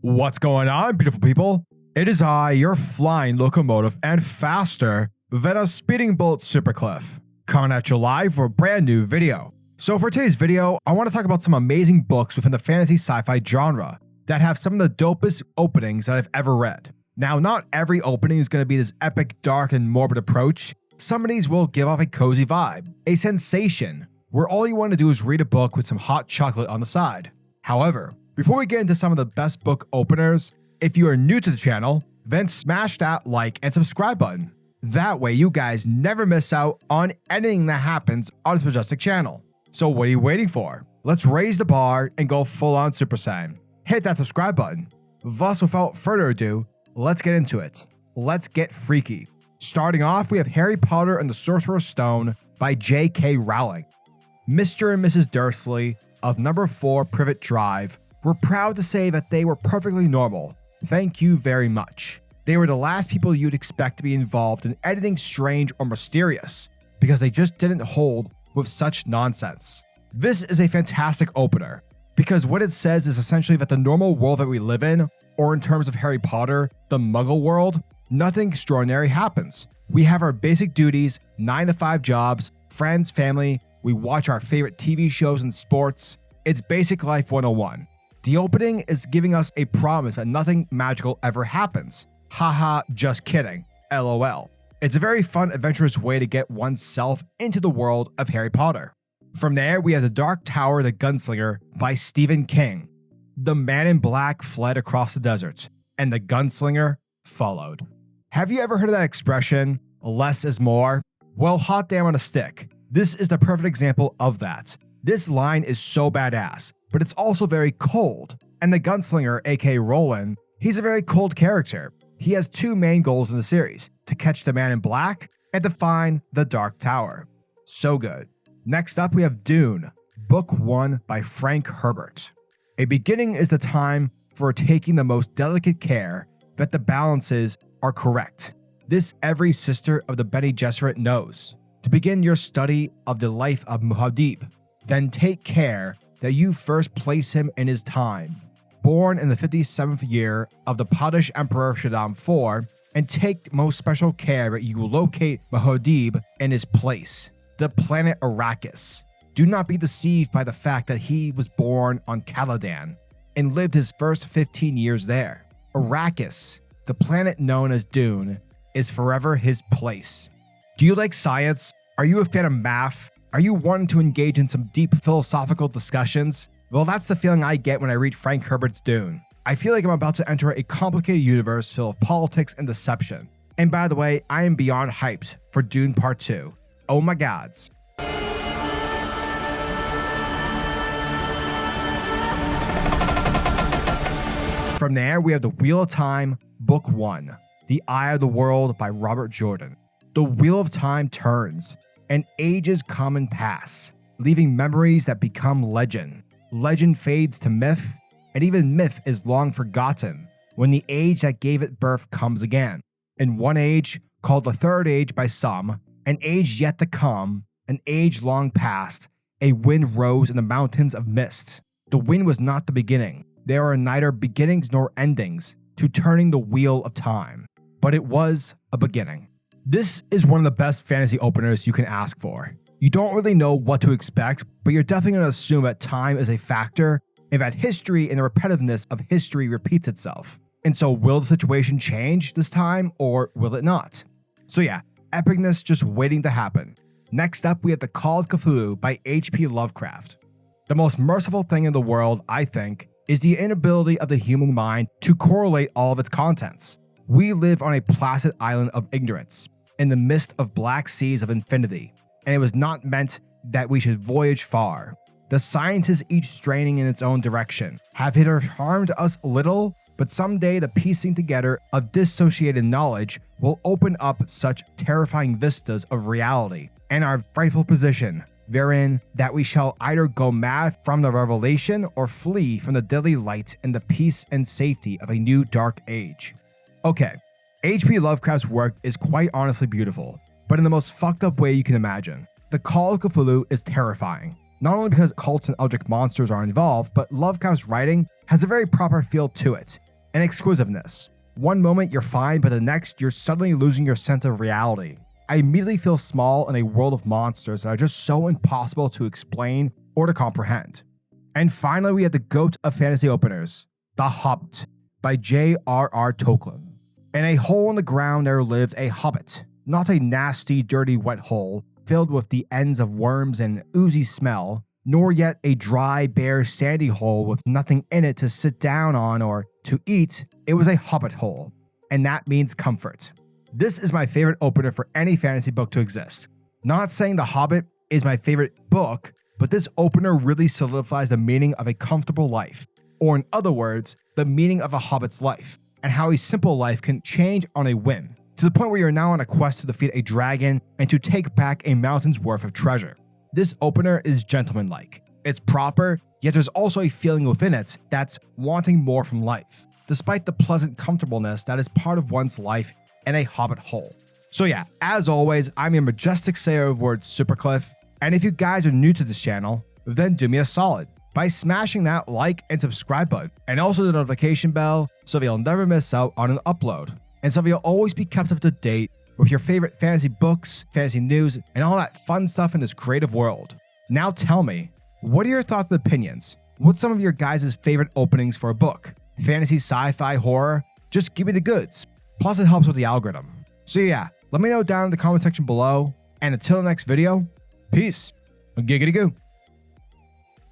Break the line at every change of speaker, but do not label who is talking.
What's going on, beautiful people? It is I, your flying locomotive and faster than a speeding bullet SuperCliff, coming at you live for a brand new video. So for today's video, I want to talk about some amazing books within the fantasy sci-fi genre that have some of the dopest openings that I've ever read. Now, not every opening is going to be this epic, dark, and morbid approach. Some of these will give off a cozy vibe, a sensation, where all you want to do is read a book with some hot chocolate on the side. However, before we get into some of the best book openers, if you are new to the channel, then smash that like and subscribe button. That way you guys never miss out on anything that happens on this majestic channel. So what are you waiting for? Let's raise the bar and go full on Super Saiyan. Hit that subscribe button. Thus, without further ado, let's get into it. Let's get freaky. Starting off, we have Harry Potter and the Sorcerer's Stone by J.K. Rowling. Mr. and Mrs. Dursley of number 4 Privet Drive were proud to say that they were perfectly normal. Thank you very much. They were the last people you'd expect to be involved in anything strange or mysterious, because they just didn't hold with such nonsense. This is a fantastic opener, because what it says is essentially that the normal world that we live in, or in terms of Harry Potter, the Muggle world, nothing extraordinary happens. We have our basic duties, 9-to-5 jobs, friends, family, we watch our favorite TV shows and sports. It's basic life 101. The opening is giving us a promise that nothing magical ever happens. Haha, just kidding. LOL. It's a very fun, adventurous way to get oneself into the world of Harry Potter. From there, we have The Dark Tower the Gunslinger by Stephen King. The man in black fled across the desert, and the gunslinger followed. Have you ever heard of that expression, less is more? Well, hot damn on a stick. This is the perfect example of that. This line is so badass, but it's also very cold. And the gunslinger, aka Roland, he's a very cold character. He has two main goals in the series, to catch the man in black and to find the Dark Tower. So good. Next up, we have Dune, Book 1 by FrankHerbert. A beginning is the time for taking the most delicate care that the balances are correct. This every sister of the Bene Gesserit knows. To begin your study of the life of Muad'Dib, then take care that you first place him in his time, born in the 57th year of the Padishah Emperor Shaddam IV, and take most special care that you locate Muad'Dib in his place, the planet Arrakis. Do not be deceived by the fact that he was born on Caladan and lived his first 15 years there. Arrakis, the planet known as Dune, is forever his place. Do you like science? Are you a fan of math? Are you wanting to engage in some deep philosophical discussions? Well, that's the feeling I get when I read FrankHerbert's Dune. I feel like I'm about to enter a complicated universe full of politics and deception. And by the way, I am beyond hyped for Dune Part 2. Oh my gods. From there, we have The Wheel of Time, Book 1, The Eye of the World by Robert Jordan. The Wheel of Time turns, and ages come and pass, leaving memories that become legend. Legend fades to myth, and even myth is long forgotten when the age that gave it birth comes again. In one age, called the Third Age by some, an age yet to come, an age long past, a wind rose in the mountains of mist. The wind was not the beginning. There are neither beginnings nor endings to turning the wheel of time, but it was a beginning. This is one of the best fantasy openers you can ask for. You don't really know what to expect, but you're definitely going to assume that time is a factor and that history and the repetitiveness of history repeats itself. And so will the situation change this time or will it not? So yeah, epicness just waiting to happen. Next up, we have The Call of Cthulhu by HPLovecraft. The most merciful thing in the world, I think, is the inability of the human mind to correlate all of its contents. We live on a placid island of ignorance, in the midst of black seas of infinity, and it was not meant that we should voyage far. The scientists, each straining in its own direction, have hitherto harmed us little, but someday the piecing together of dissociated knowledge will open up such terrifying vistas of reality and our frightful position, wherein that we shall either go mad from the revelation or flee from the deadly light and the peace and safety of a new dark age. Okay, H.P. Lovecraft's work is quite honestly beautiful, but in the most fucked up way you can imagine. The Call of Cthulhu is terrifying, not only because cults and eldritch monsters are involved, but Lovecraft's writing has a very proper feel to it. and exquisiteness. One moment you're fine, but the next you're suddenly losing your sense of reality. I immediately feel small in a world of monsters that are just so impossible to explain or to comprehend. And finally, we have the GOAT of fantasy openers, The Hobbit by JRRTolkien. In a hole in the ground there lived a hobbit, not a nasty, dirty, wet hole filled with the ends of worms and oozy smell, nor yet a dry, bare, sandy hole with nothing in it to sit down on or to eat. It was a hobbit hole, and that means comfort. This is my favorite opener for any fantasy book to exist. Not saying The Hobbit is my favorite book, but this opener really solidifies the meaning of a comfortable life, or in other words, the meaning of a hobbit's life, and how a simple life can change on a whim, to the point where you're now on a quest to defeat a dragon and to take back a mountain's worth of treasure. This opener is gentlemanlike. It's proper, yet there's also a feeling within it that's wanting more from life, despite the pleasant comfortableness that is part of one's life in a hobbit hole. So yeah, as always, I'm your majestic sayer of words, SuperCliff, and if you guys are new to this channel, then do me a solid by smashing that like and subscribe button, and also the notification bell so that you'll never miss out on an upload, and so that you'll always be kept up to date with your favorite fantasy books, fantasy news, and all that fun stuff in this creative world. Now tell me, what are your thoughts and opinions? What's some of your guys' favorite openings for a book? Fantasy, sci-fi, horror? Just give me the goods. Plus it helps with the algorithm. So yeah, let me know down in the comment section below, and until the next video, peace. Giggity goo.